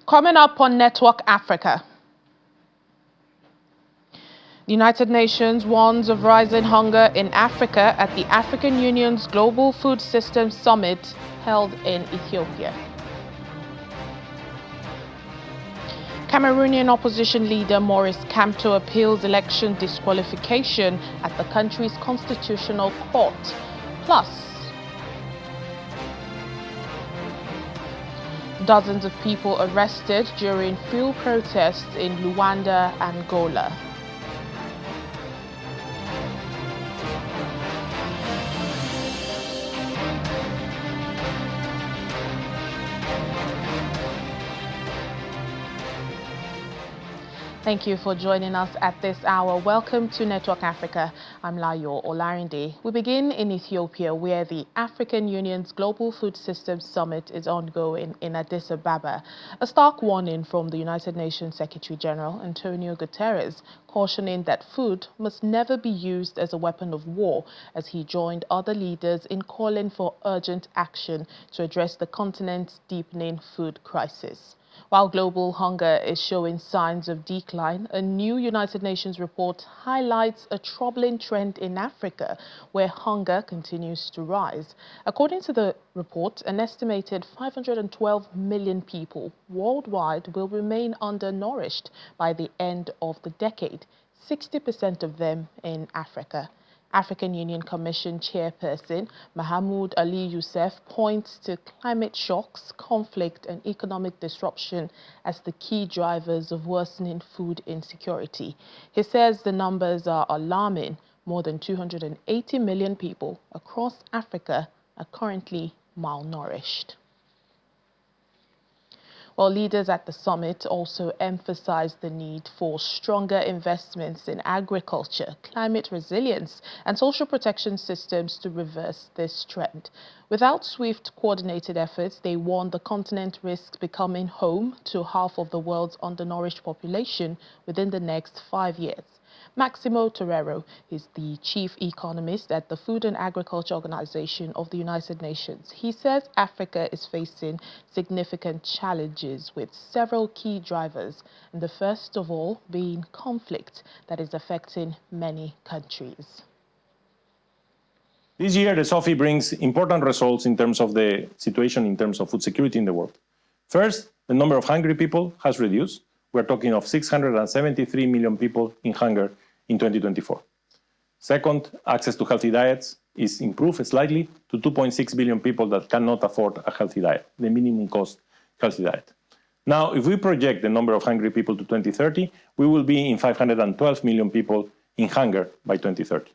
Coming up on Network Africa. The United Nations warns of rising hunger in Africa at the African Union's Global Food Systems Summit held in Ethiopia. Cameroonian opposition leader Maurice Kamto appeals election disqualification at the country's constitutional court. Plus, dozens of people arrested during fuel protests in Luanda, Angola. Thank you for joining us at this hour. Welcome to Network Africa. I'm Layo Olarinde. We begin in Ethiopia, where the African Union's Global Food Systems Summit is ongoing in Addis Ababa. A stark warning from the United Nations Secretary General Antonio Guterres, cautioning that food must never be used as a weapon of war, as he joined other leaders in calling for urgent action to address the continent's deepening food crisis. While global hunger is showing signs of decline, a new United Nations report highlights a troubling trend in Africa, where hunger continues to rise. According to the report, an estimated 512 million people worldwide will remain undernourished by the end of the decade, 60% of them in Africa. African Union Commission Chairperson Mahamoud Ali Youssef points to climate shocks, conflict and economic disruption as the key drivers of worsening food insecurity. He says the numbers are alarming. More than 280 million people across Africa are currently malnourished. While leaders at the summit also emphasized the need for stronger investments in agriculture, climate resilience, and social protection systems to reverse this trend. Without swift, coordinated efforts, they warn the continent risks becoming home to half of the world's undernourished population within the next 5 years. Maximo Torero is the chief economist at the Food and Agriculture Organization of the United Nations. He says Africa is facing significant challenges with several key drivers, and the first of all being conflict that is affecting many countries. This year, the SOFI brings important results in terms of the situation in terms of food security in the world. First, the number of hungry people has reduced. We're talking of 673 million people in hunger in 2024. Second, access to healthy diets is improved slightly to 2.6 billion people that cannot afford a healthy diet, the minimum cost healthy diet. Now, if we project the number of hungry people to 2030, we will be in 512 million people in hunger by 2030.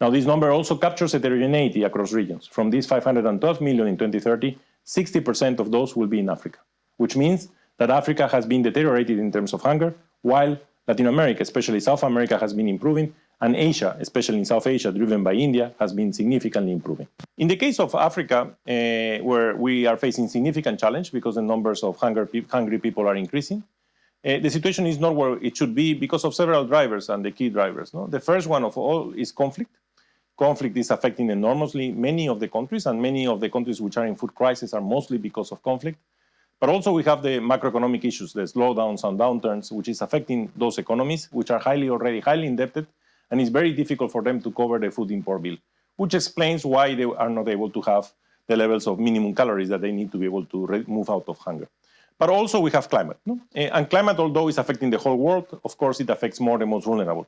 Now, this number also captures heterogeneity across regions. From these 512 million in 2030, 60% of those will be in Africa, which means that Africa has been deteriorated in terms of hunger, while Latin America, especially South America, has been improving, and Asia, especially in South Asia, driven by India, has been significantly improving. In the case of Africa, where we are facing significant challenge because the numbers of hungry people are increasing, the situation is not where it should be because of several drivers and the key drivers. No? The first one of all is conflict. Conflict is affecting enormously many of the countries, and many of the countries which are in food crisis are mostly because of conflict. But also we have the macroeconomic issues, the slowdowns and downturns, which is affecting those economies, which are already highly indebted, and it's very difficult for them to cover the food import bill, which explains why they are not able to have the levels of minimum calories that they need to be able to move out of hunger. But also we have climate. No? And climate, although it's affecting the whole world, of course it affects more the most vulnerable.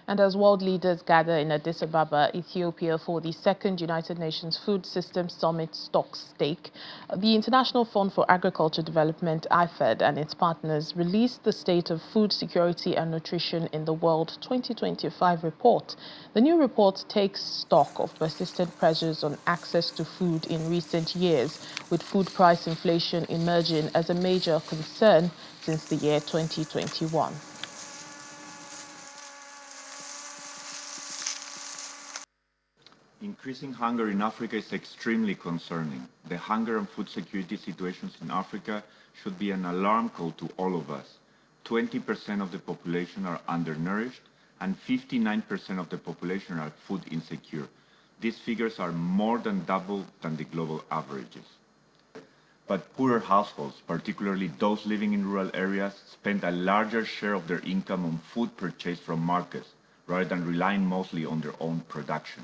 And as world leaders gather in Addis Ababa, Ethiopia, for the second United Nations Food Systems Summit stock stake, the International Fund for Agriculture Development, IFAD, and its partners released the State of Food Security and Nutrition in the World 2025 report. The new report takes stock of persistent pressures on access to food in recent years, with food price inflation emerging as a major concern since the year 2021. Increasing hunger in Africa is extremely concerning. The hunger and food security situations in Africa should be an alarm call to all of us. 20% of the population are undernourished, and 59% of the population are food insecure. These figures are more than double than the global averages. But poorer households, particularly those living in rural areas, spend a larger share of their income on food purchased from markets, rather than relying mostly on their own production.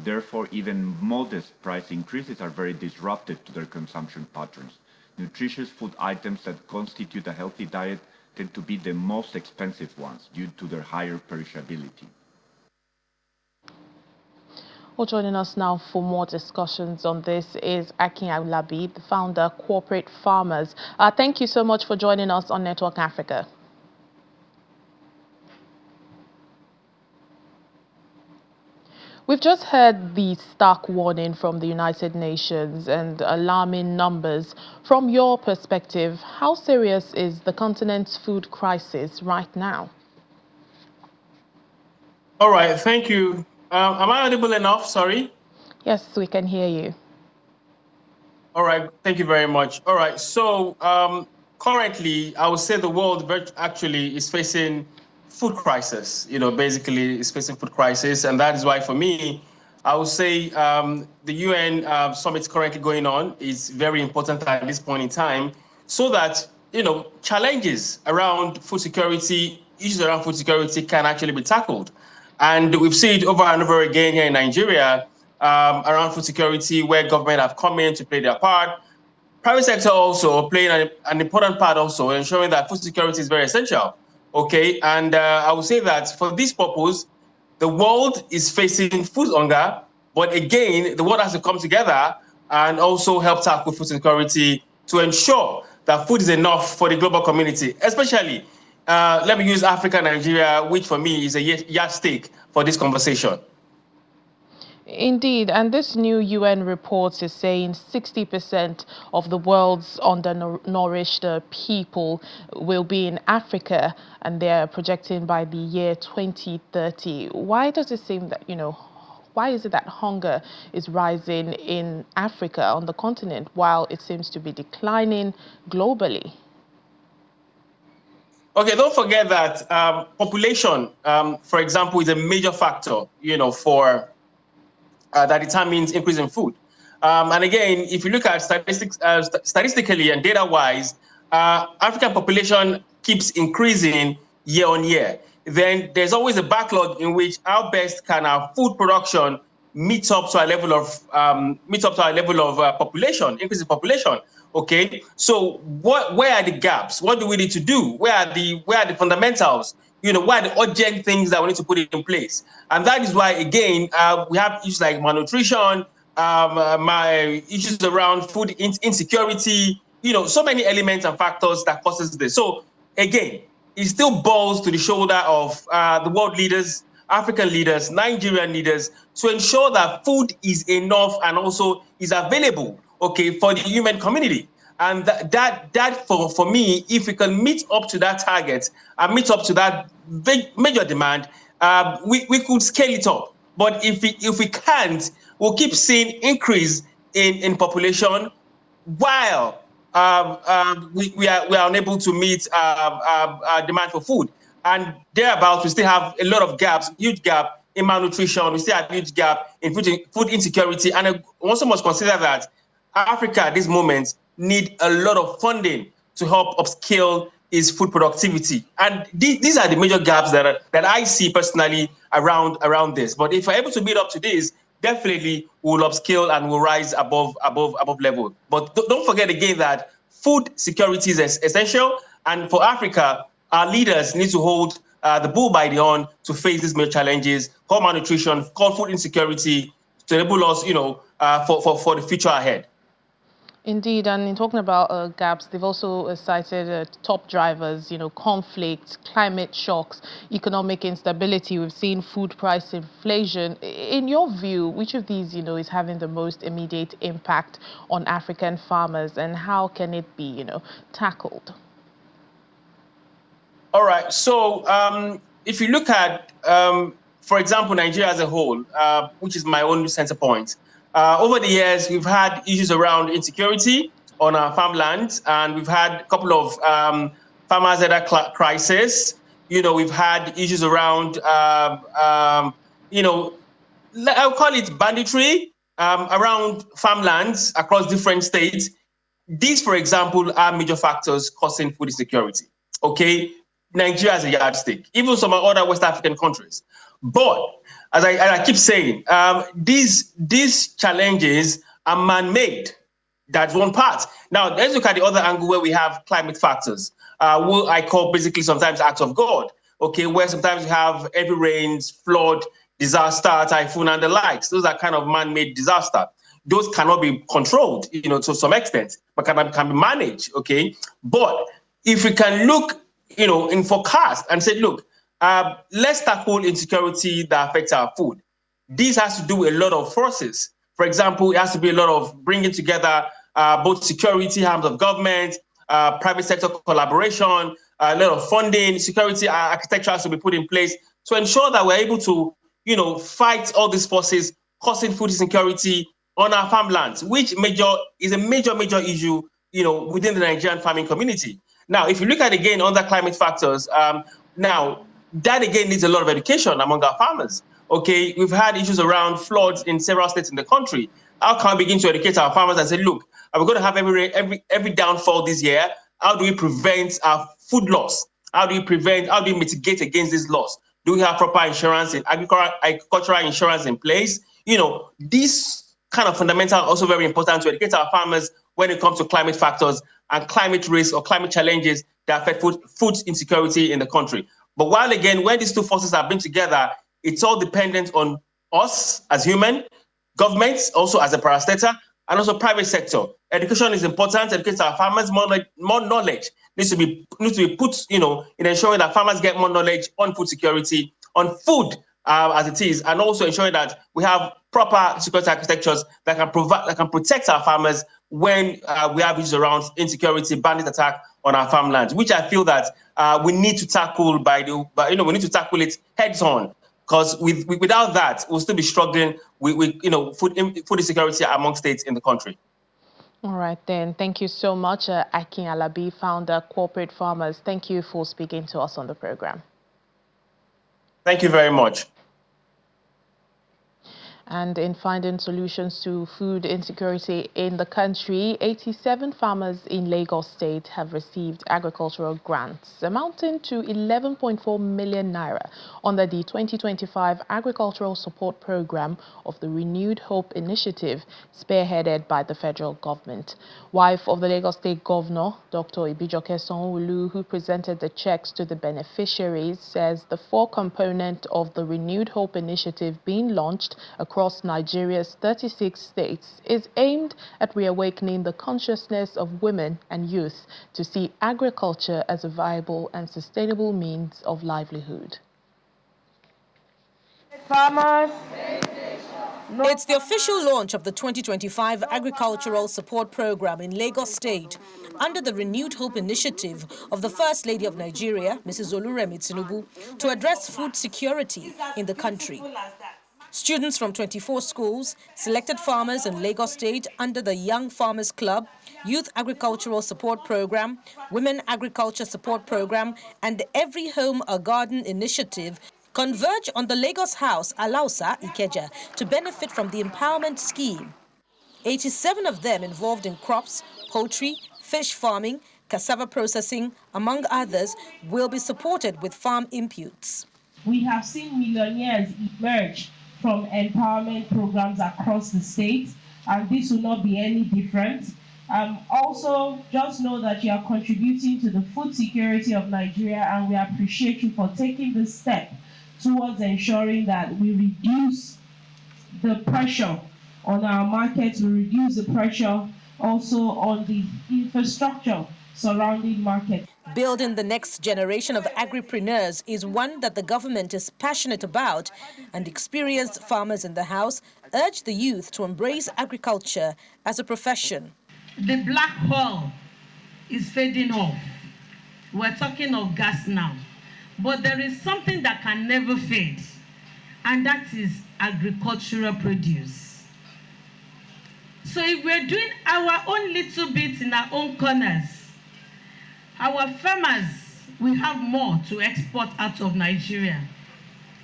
Therefore, even modest price increases are very disruptive to their consumption patterns. Nutritious food items that constitute a healthy diet tend to be the most expensive ones due to their higher perishability. Well, joining us now for more discussions on this is Akin Labib, the founder, Corporate Farmers. Thank you so much for joining us on Network Africa. We've just heard the stark warning from the United Nations and alarming numbers. From your perspective, how serious is the continent's food crisis right now? All right, thank you. Am I audible enough? Sorry. Yes, we can hear you. All right, thank you very much. All right, so currently, I would say the world actually is facing food crisis. Basically, it's facing food crisis, and that is why, for me, I would say the UN summit currently going on is very important at this point in time, so that challenges around food security, issues around food security can actually be tackled. And we've seen it over and over again here in Nigeria around food security, where government have come in to play their part. Private sector also playing an important part also, ensuring that food security is very essential. Okay, and I would say that for this purpose, the world is facing food hunger, but again, the world has to come together and also help tackle food security to ensure that food is enough for the global community, especially let me use Africa, Nigeria, which for me is a yardstick for this conversation. Indeed, and this new UN report is saying 60% of the world's undernourished people will be in Africa, and they're projecting by the year 2030. Why does it seem that, why is it that hunger is rising in Africa, on the continent, while it seems to be declining globally? Okay, don't forget that population, for example, is a major factor, for that determines increase in food. And again, if you look at statistically and data-wise, African population keeps increasing year on year. Then there's always a backlog in which how best can our food production meet up to a level of population, increase in population. Okay, so where are the gaps? What do we need to do? Where are the fundamentals? What are the urgent things that we need to put in place? And that is why, again, we have issues like malnutrition, my issues around food insecurity, so many elements and factors that causes this. So again, it still boils to the shoulder of the world leaders, African leaders, Nigerian leaders, to ensure that food is enough and also is available, okay, for the human community. And that for me, if we can meet up to that target and meet up to that major demand, we could scale it up. But if we can't, we'll keep seeing increase in population while we are unable to meet demand for food. And thereabouts, we still have a lot of gaps, huge gap in malnutrition. We still have huge gap in food insecurity. And we also must consider that Africa at this moment need a lot of funding to help upscale its food productivity. And these are the major gaps that I see personally around this. But if we're able to meet up to this, definitely we'll upscale and we'll rise above level. But don't forget again that food security is essential. And for Africa, our leaders need to hold the bull by the horn to face these major challenges, called malnutrition, called food insecurity, to enable us, for the future ahead. Indeed, and in talking about gaps, they've also cited top drivers, conflict, climate shocks, economic instability. We've seen food price inflation. In your view, which of these, is having the most immediate impact on African farmers, and how can it be, tackled? All right. So if you look at, for example, Nigeria as a whole, which is my own center point, over the years, we've had issues around insecurity on our farmlands, and we've had a couple of farmers at a crisis. We've had issues around, I'll call it banditry around farmlands across different states. these, for example, are major factors causing food insecurity. Okay, Nigeria is a yardstick, even some other West African countries. But as I keep saying, these challenges are man-made. That's one part. Now, let's look at the other angle where we have climate factors, what I call basically sometimes acts of God, okay, where sometimes you have heavy rains, flood, disaster, typhoon, and the likes. Those are kind of man-made disaster. Those cannot be controlled, to some extent, but can be managed, okay? But if we can look, in forecast and say, look, let's tackle insecurity that affects our food. This has to do with a lot of forces. For example, it has to be a lot of bringing together both security arms of government, private sector collaboration, a lot of funding, security architecture has to be put in place to ensure that we're able to, fight all these forces causing food insecurity on our farmlands, which is a major issue, within the Nigerian farming community. Now, if you look at again other climate factors, now that again needs a lot of education among our farmers. Okay, we've had issues around floods in several states in the country. How can we begin to educate our farmers and say, look, we're going to have every downfall this year? How do we prevent our food loss? How do we mitigate against this loss? Do we have proper insurance in agricultural insurance in place? These kind of fundamental are also very important to educate our farmers when it comes to climate factors and climate risk or climate challenges that affect food insecurity in the country. But while again, when these two forces are bring together, it's all dependent on us as human, governments also as a parastater, and also private sector. Education is important. Educate our farmers. More knowledge needs to be put, in ensuring that farmers get more knowledge on food security, on food as it is, and also ensuring that we have proper security architectures that can protect our farmers when we have issues around insecurity, bandit attack on our farmlands, which I feel that we need to tackle we need to tackle it heads on. Because without that, we'll still be struggling with food insecurity among states in the country. All right, then. Thank you so much, Akin Alabi, founder, Corporate Farmers. Thank you for speaking to us on the program. Thank you very much. And in finding solutions to food insecurity in the country, 87 farmers in Lagos State have received agricultural grants amounting to 11.4 million naira under the 2025 Agricultural Support Program of the Renewed Hope Initiative, spearheaded by the federal government. Wife of the Lagos State Governor, Dr. Ibijoke Sanwo-Olu, who presented the checks to the beneficiaries, says the 4 component of the Renewed Hope Initiative being launched across Nigeria's 36 states is aimed at reawakening the consciousness of women and youth to see agriculture as a viable and sustainable means of livelihood. Farmers. It's the official launch of the 2025 Agricultural Support Program in Lagos State under the Renewed Hope Initiative of the First Lady of Nigeria, Mrs. Oluremi Tinubu, to address food security in the country. Students from 24 schools, selected farmers in Lagos State under the Young Farmers Club, Youth Agricultural Support Program, Women Agriculture Support Program, and Every Home a Garden initiative converge on the Lagos House, Alausa, Ikeja, to benefit from the empowerment scheme. 87 of them involved in crops, poultry, fish farming, cassava processing, among others, will be supported with farm inputs. We have seen millionaires emerge from empowerment programs across the state, and this will not be any different. Also, just know that you are contributing to the food security of Nigeria, and we appreciate you for taking this step towards ensuring that we reduce the pressure on our markets, we reduce the pressure also on the infrastructure surrounding markets. Building the next generation of agripreneurs is one that the government is passionate about, and experienced farmers in the House urge the youth to embrace agriculture as a profession. The black hole is fading off. We're talking of gas now. But there is something that can never fade, and that is agricultural produce. So if we're doing our own little bit in our own corners, our farmers will have more to export out of Nigeria.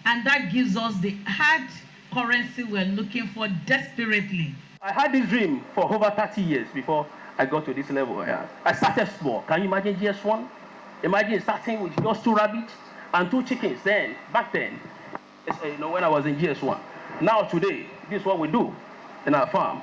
And that gives us the hard currency we're looking for desperately. I had this dream for over 30 years before I got to this level. I started small. Can you imagine GS1? Imagine starting with just 2 rabbits and 2 chickens then, back then, when I was in GS1. Now today, this is what we do in our farm.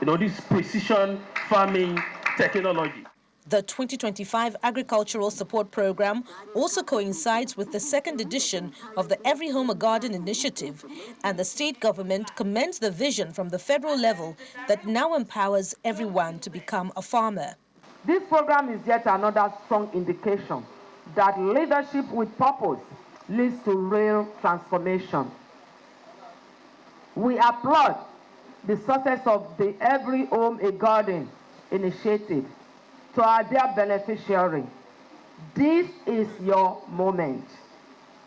This precision farming technology. The 2025 Agricultural Support Program also coincides with the second edition of the Every Home a Garden initiative, and the state government commends the vision from the federal level that now empowers everyone to become a farmer. This program is yet another strong indication that leadership with purpose leads to real transformation. We applaud the success of the Every Home a Garden initiative. To our dear beneficiary, this is your moment.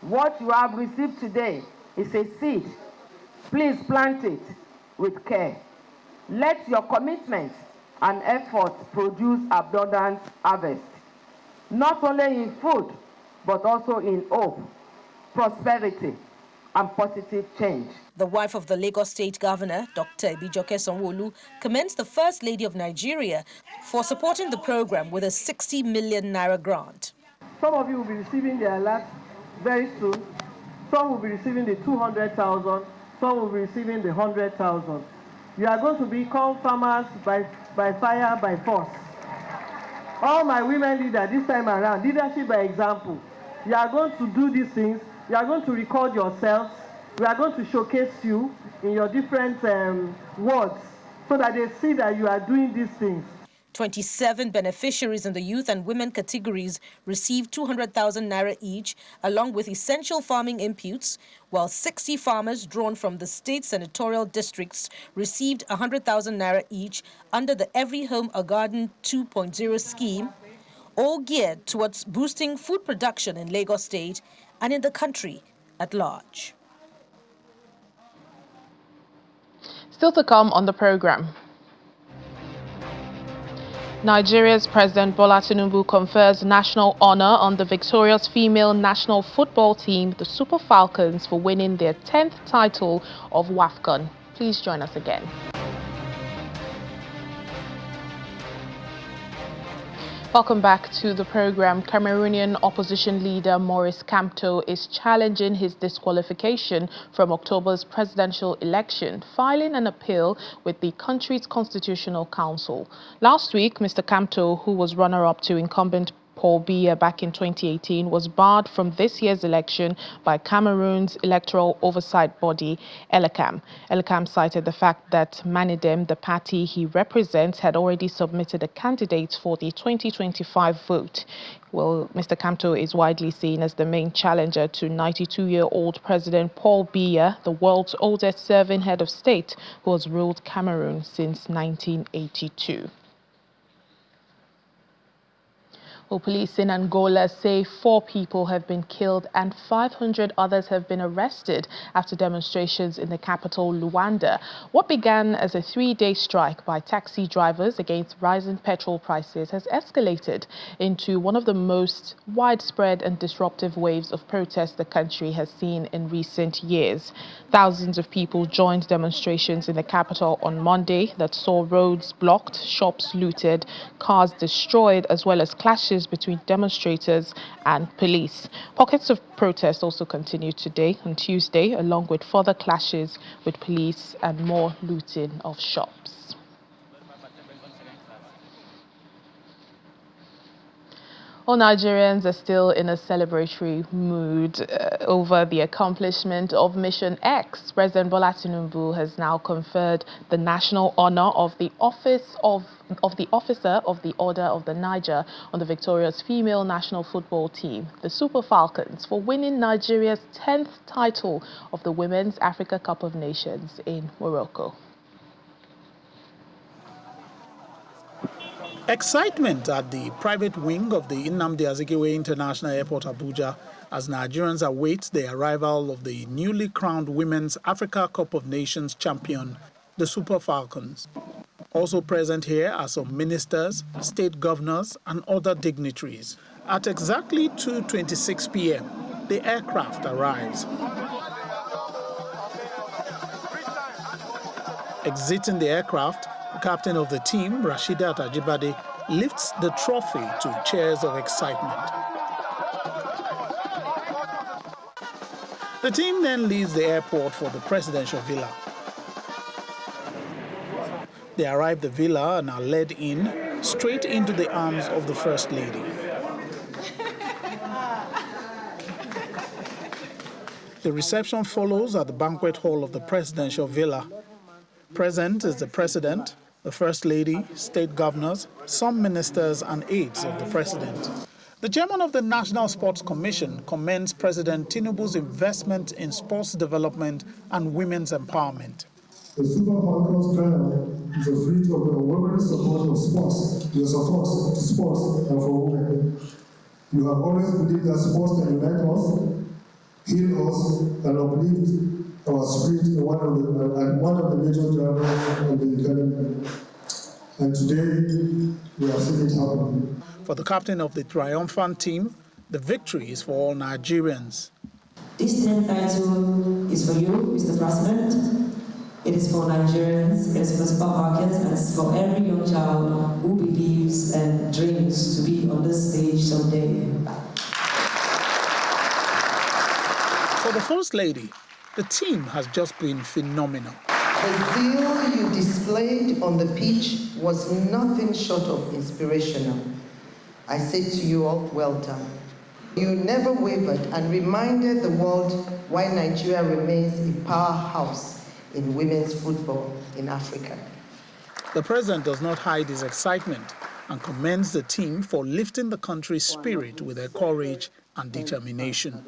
What you have received today is a seed. Please plant it with care. Let your commitment and effort produce abundant harvest, not only in food, but also in hope, prosperity, and positive change. The wife of the Lagos State Governor, Dr. Ibijoke Sanwo-Olu, commends the First Lady of Nigeria for supporting the program with a 60 million naira grant. Some of you will be receiving the alert very soon. Some will be receiving the 200,000. Some will be receiving the 100,000. You are going to become farmers by fire, by force. All my women leaders this time around, leadership by example. You are going to do these things. You are going to record yourselves. We are going to showcase you in your different wards so that they see that you are doing these things. 27 beneficiaries in the youth and women categories received 200,000 naira each, along with essential farming inputs, while 60 farmers drawn from the state senatorial districts received 100,000 naira each under the Every Home a Garden 2.0 scheme, all geared towards boosting food production in Lagos State and in the country at large. Still to come on the program. Nigeria's President Bola Tinubu confers national honor on the victorious female national football team, the Super Falcons, for winning their 10th title of WAFCON. Please join us again. Welcome back to the program. Cameroonian opposition leader Maurice Kamto is challenging his disqualification from October's presidential election, filing an appeal with the country's Constitutional Council. Last week, Mr. Kamto, who was runner-up to incumbent Paul Biya back in 2018, was barred from this year's election by Cameroon's electoral oversight body, ELECAM. ELECAM cited the fact that Manidem, the party he represents, had already submitted a candidate for the 2025 vote. Well, Mr. Kamto is widely seen as the main challenger to 92-year-old President Paul Biya, the world's oldest serving head of state, who has ruled Cameroon since 1982. Well, police in Angola say 4 people have been killed and 500 others have been arrested after demonstrations in the capital, Luanda. What began as a 3-day strike by taxi drivers against rising petrol prices has escalated into one of the most widespread and disruptive waves of protest the country has seen in recent years. Thousands of people joined demonstrations in the capital on Monday that saw roads blocked, shops looted, cars destroyed, as well as clashes between demonstrators and police. Pockets of protest also continued today on Tuesday, along with further clashes with police and more looting of shops. All Nigerians are still in a celebratory mood over the accomplishment of Mission X. President Bola Tinubu has now conferred the national honor of the Officer of the Order of the Niger on the victorious female national football team, the Super Falcons, for winning Nigeria's 10th title of the Women's Africa Cup of Nations in Morocco. Excitement at the private wing of the Nnamdi Azikiwe International Airport, Abuja, as Nigerians await the arrival of the newly crowned Women's Africa Cup of Nations champion, the Super Falcons. Also present here are some ministers, state governors, and other dignitaries. At exactly 2:26 p.m., the aircraft arrives. Exiting the aircraft, you captain of the team, Rasheedat Ajibade, lifts the trophy to cheers of excitement. The team then leaves the airport for the presidential villa. They arrive at the villa and are led in straight into the arms of the First Lady. The reception follows at the banquet hall of the presidential villa. Present is the president, the First Lady, state governors, some ministers and aides of the president. The chairman of the National Sports Commission commends President Tinubu's investment in sports development and women's empowerment. The Super Falcons trial is a fruit of the unwavering support of sports, your support to sports and for women. You have always believed that sports can unite us, heal us, and uplift our spirit in one of the major drivers of the economy. And today, we are seeing it happen. For the captain of the triumphant team, the victory is for all Nigerians. This 10th title is for you, Mr. President. It is for Nigerians, it is for Super Falcons, and it's for every young child who believes and dreams to be on this stage someday. For the First Lady, the team has just been phenomenal. The zeal you displayed on the pitch was nothing short of inspirational. I say to you all, well done. You never wavered and reminded the world why Nigeria remains a powerhouse in women's football in Africa. The president does not hide his excitement and commends the team for lifting the country's spirit with their courage and determination.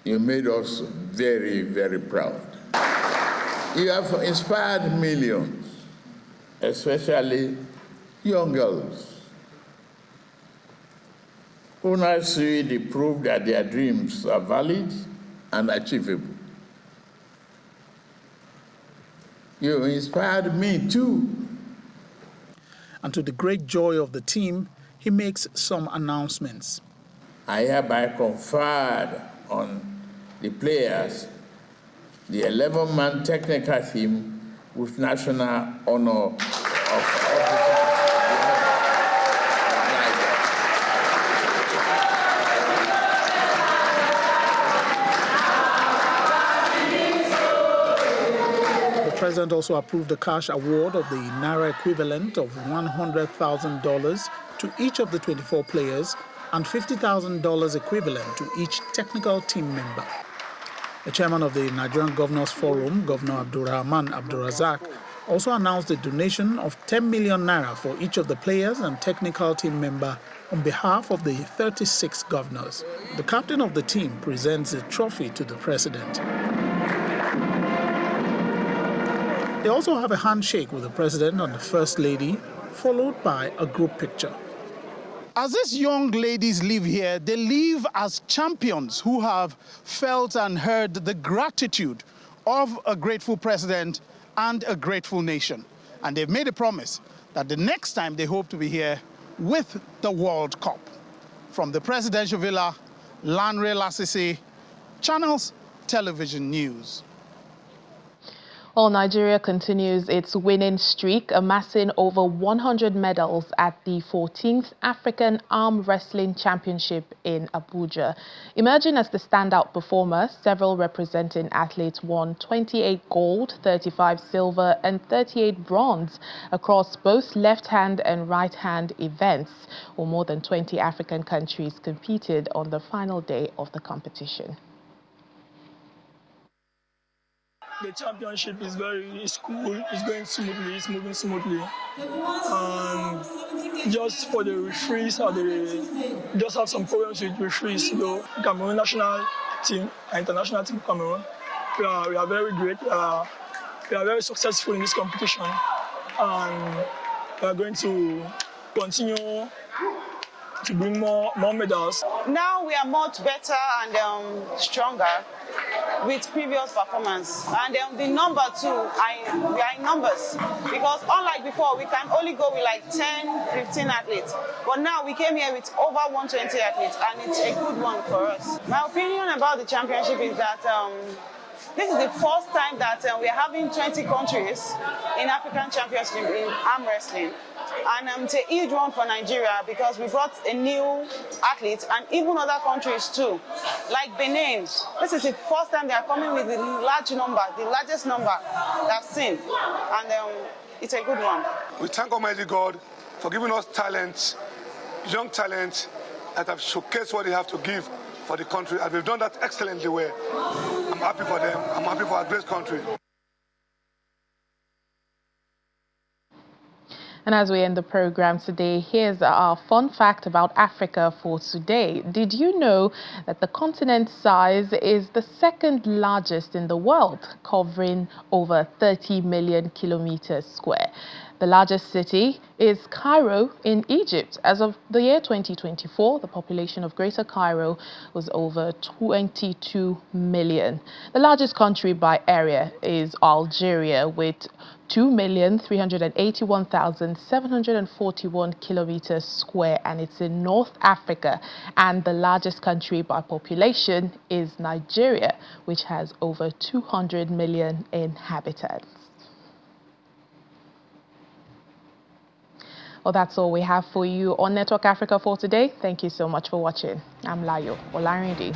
You made us very, very proud. You have inspired millions, especially young girls, who now see the proof that their dreams are valid and achievable. You inspired me too. And to the great joy of the team, he makes some announcements. I hereby conferred on the players the 11-man technical team with national honor of officer. The president also approved the cash award of the Naira equivalent of $100,000 to each of the 24 players and $50,000 equivalent to each technical team member. The chairman of the Nigerian Governors Forum, Governor Abdulrahman Abdulrazak, also announced a donation of 10 million naira for each of the players and technical team member on behalf of the 36 governors. The captain of the team presents a trophy to the president. They also have a handshake with the president and the first lady, followed by a group picture. As these young ladies live here, they live as champions who have felt and heard the gratitude of a grateful president and a grateful nation. And they've made a promise that the next time they hope to be here with the World Cup. From the Presidential Villa, Lanre Lasisi, Channels Television News. Well, Nigeria continues its winning streak, amassing over 100 medals at the 14th African Arm Wrestling Championship in Abuja. Emerging as the standout performer, several representing athletes won 28 gold, 35 silver and 38 bronze across both left-hand and right-hand events, while more than 20 African countries competed on the final day of the competition. The championship is cool, it's going smoothly, it's moving smoothly. Just for the referees, just have some problems with referees. Cameroon national team, international team Cameroon, we are very great. We are very successful in this competition, and we are going to continue to bring more medals. Now we are much better and stronger with previous performance, and the number too, we are in numbers, because unlike before we can only go with like 10-15 athletes, but now we came here with over 120 athletes, and it's a good one for us. My opinion about the championship is that This is the first time that we are having 20 countries in African Championship in arm wrestling. And it's a huge one for Nigeria because we brought a new athlete and even other countries too, like Benin. This is the first time they are coming with the large number, the largest number that I've seen. And it's a good one. We thank Almighty God for giving us talent, young talent, that have showcased what they have to give for the country, and we've done that excellently well. I'm happy for them. I'm happy for our great country. And as we end the program today, here's our fun fact about Africa for today. Did you know that the continent's size is the second largest in the world, covering over 30 million kilometers square? The largest city is Cairo in Egypt. As of the year 2024, the population of Greater Cairo was over 22 million. The largest country by area is Algeria with 2,381,741 kilometers square, and it's in North Africa. And the largest country by population is Nigeria, which has over 200 million inhabitants. Well, that's all we have for you on Network Africa for today. Thank you so much for watching. I'm Layo Olarinde.